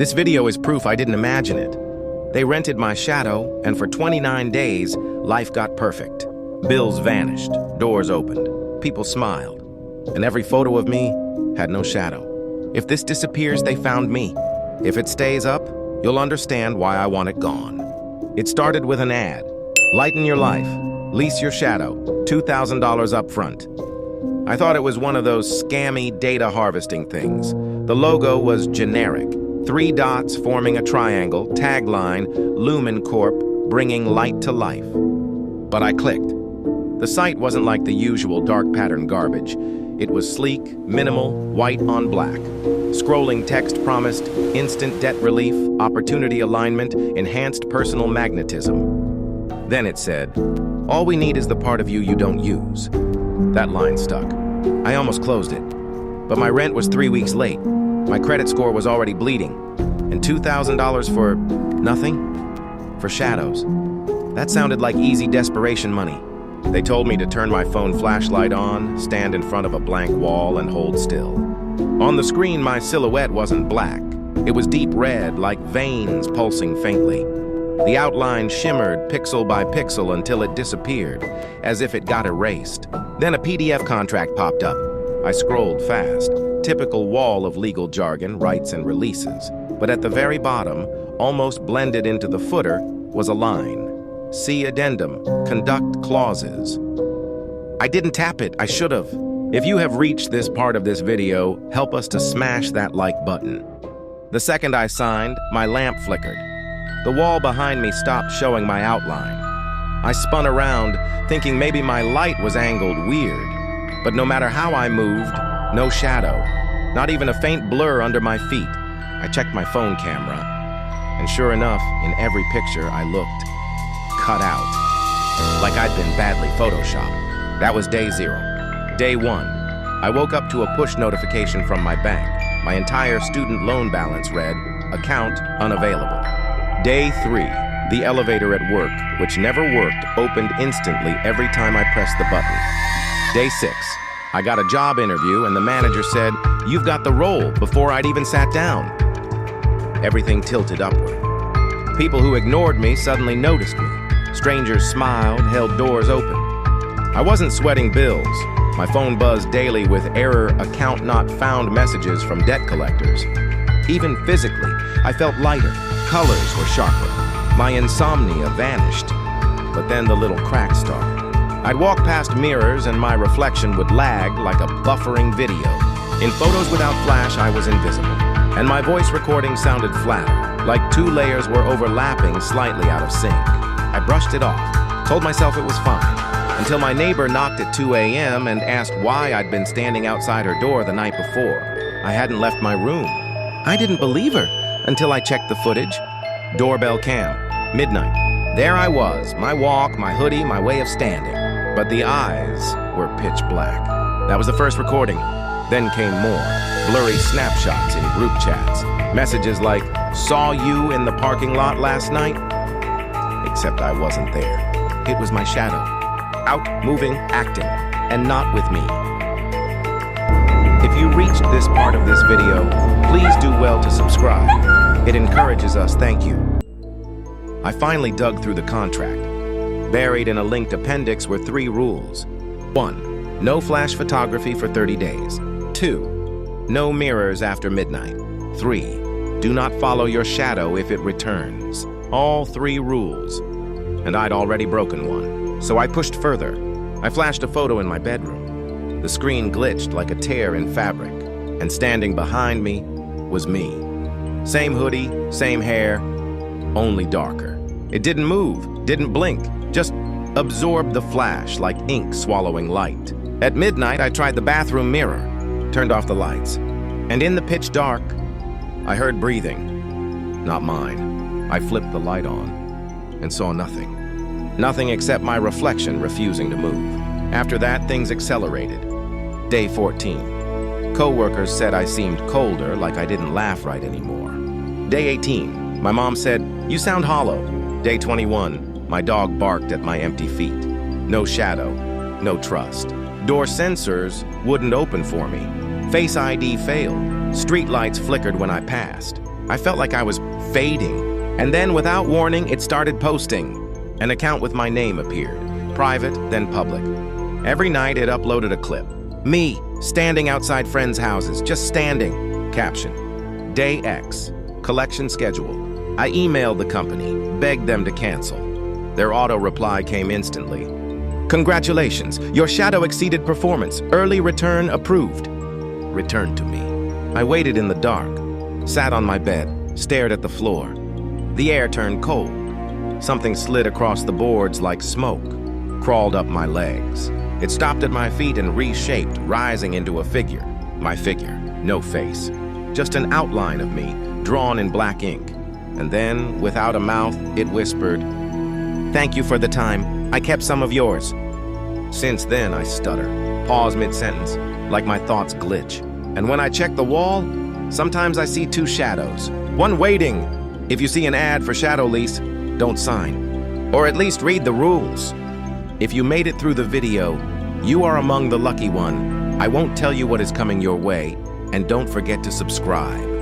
This video is proof I didn't imagine it. They rented my shadow, and for 29 days, life got perfect. Bills vanished, doors opened, people smiled, and every photo of me had no shadow. If this disappears, they found me. If it stays up, you'll understand why I want it gone. It started with an ad. Lighten your life. Lease your shadow. $2,000 up front. I thought it was one of those scammy data harvesting things. The logo was generic. 3 dots forming a triangle, tagline, Lumen Corp, bringing light to life. But I clicked. The site wasn't like the usual dark pattern garbage. It was sleek, minimal, white on black. Scrolling text promised instant debt relief, opportunity alignment, enhanced personal magnetism. Then it said, all we need is the part of you don't use. That line stuck. I almost closed it. But my rent was 3 weeks late. My credit score was already bleeding. And $2,000 for nothing? For shadows. That sounded like easy desperation money. They told me to turn my phone flashlight on, stand in front of a blank wall, and hold still. On the screen, my silhouette wasn't black. It was deep red, like veins pulsing faintly. The outline shimmered pixel by pixel until it disappeared, as if it got erased. Then a PDF contract popped up. I scrolled fast. Typical wall of legal jargon, rights and releases. But at the very bottom, almost blended into the footer, was a line. See addendum, conduct clauses. I didn't tap it, I should have. If you have reached this part of this video, help us to smash that like button. The second I signed, my lamp flickered. The wall behind me stopped showing my outline. I spun around, thinking maybe my light was angled weird. But no matter how I moved, no shadow, not even a faint blur under my feet. I checked my phone camera, and sure enough, in every picture I looked, cut out, like I'd been badly photoshopped. That was day 0. Day 1, I woke up to a push notification from my bank. My entire student loan balance read, account unavailable. Day 3, the elevator at work, which never worked, opened instantly every time I pressed the button. Day 6, I got a job interview and the manager said, you've got the role, before I'd even sat down. Everything tilted upward. People who ignored me suddenly noticed me. Strangers smiled, held doors open. I wasn't sweating bills. My phone buzzed daily with error account not found messages from debt collectors. Even physically, I felt lighter. Colors were sharper. My insomnia vanished. But then the little cracks started. I'd walk past mirrors and my reflection would lag like a buffering video. In photos without flash, I was invisible. And my voice recording sounded flatter, like 2 layers were overlapping slightly out of sync. I brushed it off, told myself it was fine, until my neighbor knocked at 2 a.m. and asked why I'd been standing outside her door the night before. I hadn't left my room. I didn't believe her until I checked the footage. Doorbell cam, midnight. There I was, my walk, my hoodie, my way of standing. But the eyes were pitch black. That was the first recording. Then came more, blurry snapshots in group chats. Messages like, saw you in the parking lot last night? Except I wasn't there. It was my shadow. Out, moving, acting, and not with me. If you reached this part of this video, please do well to subscribe. It encourages us, thank you. I finally dug through the contract. Buried in a linked appendix were 3 rules. 1. No flash photography for 30 days. 2. No mirrors after midnight. 3. Do not follow your shadow if it returns. All 3 rules. And I'd already broken one. So I pushed further. I flashed a photo in my bedroom. The screen glitched like a tear in fabric. And standing behind me was me. Same hoodie, same hair, only darker. It didn't move, didn't blink, just absorbed the flash like ink swallowing light. At midnight, I tried the bathroom mirror, turned off the lights. And in the pitch dark, I heard breathing. Not mine. I flipped the light on and saw nothing. Nothing except my reflection refusing to move. After that, things accelerated. Day 14. Coworkers said I seemed colder, like I didn't laugh right anymore. Day 18. My mom said, you sound hollow. Day 21. My dog barked at my empty feet. No shadow, no trust. Door sensors wouldn't open for me. Face ID failed. Streetlights flickered when I passed. I felt like I was fading. And then, without warning, it started posting. An account with my name appeared. Private, then public. Every night, it uploaded a clip. Me, standing outside friends' houses, just standing. Caption: Day X. Collection schedule. I emailed the company, begged them to cancel. Their auto reply came instantly. Congratulations, your shadow exceeded performance. Early return approved. Returned to me. I waited in the dark, sat on my bed, stared at the floor. The air turned cold. Something slid across the boards like smoke, crawled up my legs. It stopped at my feet and reshaped, rising into a figure. My figure, no face. Just an outline of me, drawn in black ink. And then, without a mouth, it whispered, "Thank you for the time. I kept some of yours." Since then, I stutter, pause mid-sentence, like my thoughts glitch. And when I check the wall, sometimes I see two shadows. One waiting. If you see an ad for shadow lease, don't sign. Or at least read the rules. If you made it through the video, you are among the lucky one. I won't tell you what is coming your way, and don't forget to subscribe.